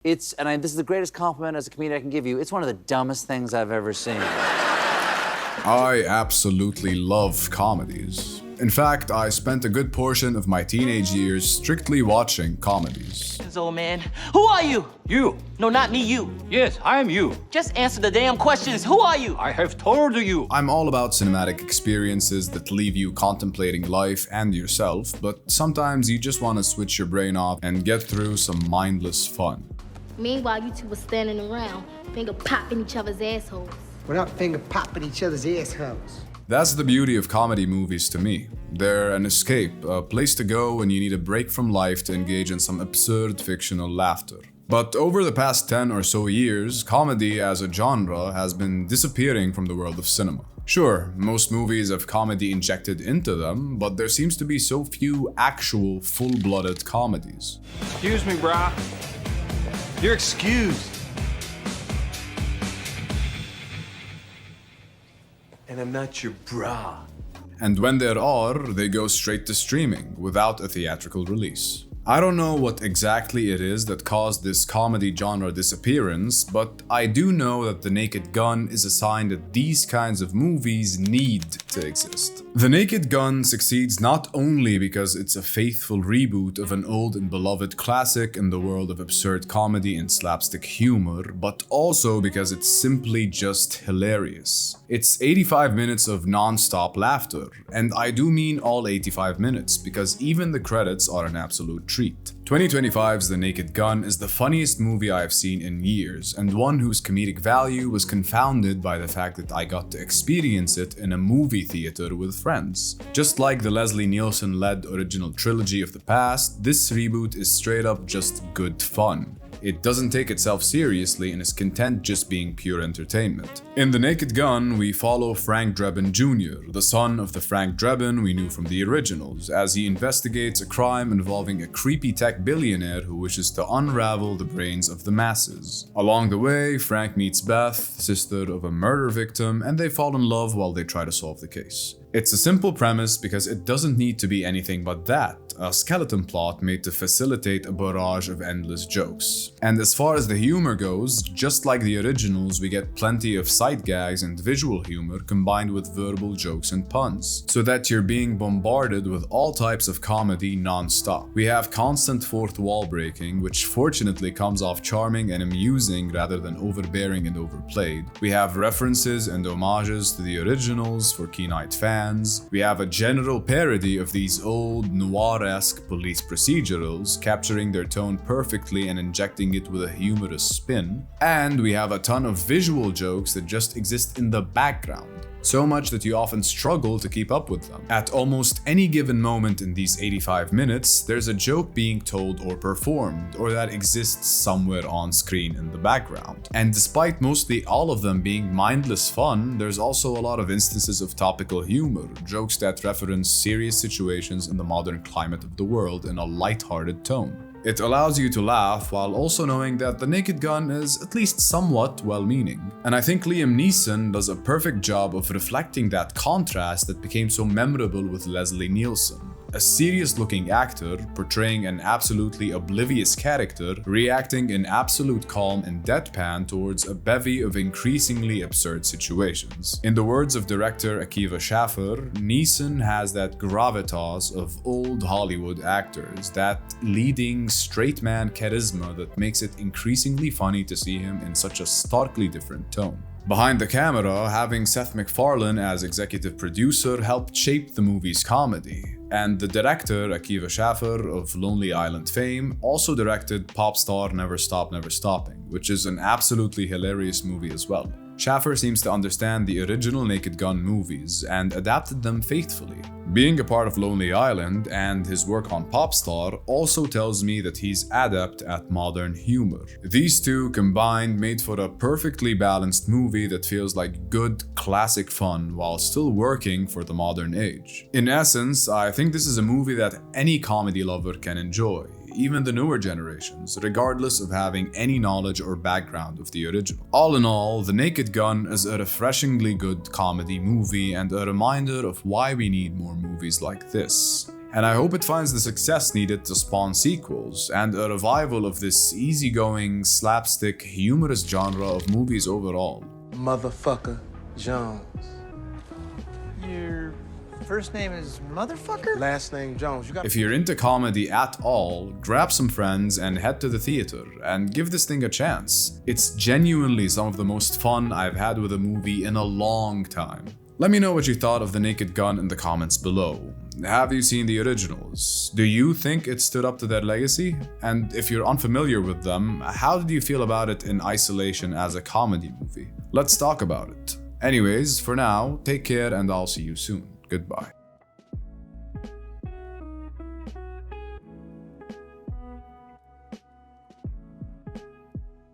This is the greatest compliment as a comedian I can give you, it's one of the dumbest things I've ever seen. I absolutely love comedies. In fact, I spent a good portion of my teenage years strictly watching comedies. Old man, who are you? You. No, not me, you. Yes, I am you. Just answer the damn questions. Who are you? I have told you. I'm all about cinematic experiences that leave you contemplating life and yourself, but sometimes you just want to switch your brain off and get through some mindless fun. Meanwhile, you two were standing around, finger popping each other's assholes. We're not finger popping each other's assholes. That's the beauty of comedy movies to me. They're an escape, a place to go when you need a break from life to engage in some absurd fictional laughter. But over the past 10 or so years, comedy as a genre has been disappearing from the world of cinema. Sure, most movies have comedy injected into them, but there seems to be so few actual full-blooded comedies. Excuse me, brah. You're excused. And I'm not your bra. And when there are, they go straight to streaming without a theatrical release. I don't know what exactly it is that caused this comedy genre disappearance, but I do know that The Naked Gun is a sign that these kinds of movies need to exist. The Naked Gun succeeds not only because it's a faithful reboot of an old and beloved classic in the world of absurd comedy and slapstick humor, but also because it's simply just hilarious. It's 85 minutes of non-stop laughter, and I do mean all 85 minutes, because even the credits are an absolute treat. 2025's The Naked Gun is the funniest movie I've seen in years, and one whose comedic value was confounded by the fact that I got to experience it in a movie theater with friends. Just like the Leslie Nielsen-led original trilogy of the past, this reboot is straight up just good fun. It doesn't take itself seriously and is content just being pure entertainment. In The Naked Gun, we follow Frank Drebin Jr., the son of the Frank Drebin we knew from the originals, as he investigates a crime involving a creepy tech billionaire who wishes to unravel the brains of the masses. Along the way, Frank meets Beth, sister of a murder victim, and they fall in love while they try to solve the case. It's a simple premise because it doesn't need to be anything but that, a skeleton plot made to facilitate a barrage of endless jokes. And as far as the humor goes, just like the originals, we get plenty of sight gags and visual humor combined with verbal jokes and puns, so that you're being bombarded with all types of comedy non-stop. We have constant fourth wall breaking, which fortunately comes off charming and amusing rather than overbearing and overplayed. We have references and homages to the originals for keen eyed fans. We have a general parody of these old noir-esque police procedurals, capturing their tone perfectly and injecting it with a humorous spin. And we have a ton of visual jokes that just exist in the background, so much that you often struggle to keep up with them. At almost any given moment in these 85 minutes, there's a joke being told or performed, or that exists somewhere on screen in the background. And despite mostly all of them being mindless fun, there's also a lot of instances of topical humor, jokes that reference serious situations in the modern climate of the world in a lighthearted tone. It allows you to laugh while also knowing that The Naked Gun is at least somewhat well-meaning. And I think Liam Neeson does a perfect job of reflecting that contrast that became so memorable with Leslie Nielsen. A serious-looking actor portraying an absolutely oblivious character, reacting in absolute calm and deadpan towards a bevy of increasingly absurd situations. In the words of director Akiva Schaffer, Neeson has that gravitas of old Hollywood actors, that leading straight man charisma that makes it increasingly funny to see him in such a starkly different tone. Behind the camera, having Seth MacFarlane as executive producer helped shape the movie's comedy. And the director, Akiva Schaffer of Lonely Island fame, also directed Popstar Never Stop Never Stopping, which is an absolutely hilarious movie as well. Schaffer seems to understand the original Naked Gun movies and adapted them faithfully. Being a part of Lonely Island and his work on Popstar also tells me that he's adept at modern humor. These two combined made for a perfectly balanced movie that feels like good classic fun while still working for the modern age. In essence, I think this is a movie that any comedy lover can enjoy, even the newer generations, regardless of having any knowledge or background of the original. All in all, The Naked Gun is a refreshingly good comedy movie and a reminder of why we need more movies like this. and I hope it finds the success needed to spawn sequels and a revival of this easygoing, slapstick, humorous genre of movies overall. Motherfucker Jones. Your first name is Motherfucker? Last name Jones. You got. If you're into comedy at all, grab some friends and head to the theater and give this thing a chance. It's genuinely some of the most fun I've had with a movie in a long time. Let me know what you thought of The Naked Gun in the comments below. Have you seen the originals? Do you think it stood up to their legacy? And if you're unfamiliar with them, how did you feel about it in isolation as a comedy movie? Let's talk about it. Anyways, for now, take care and I'll see you soon. Goodbye.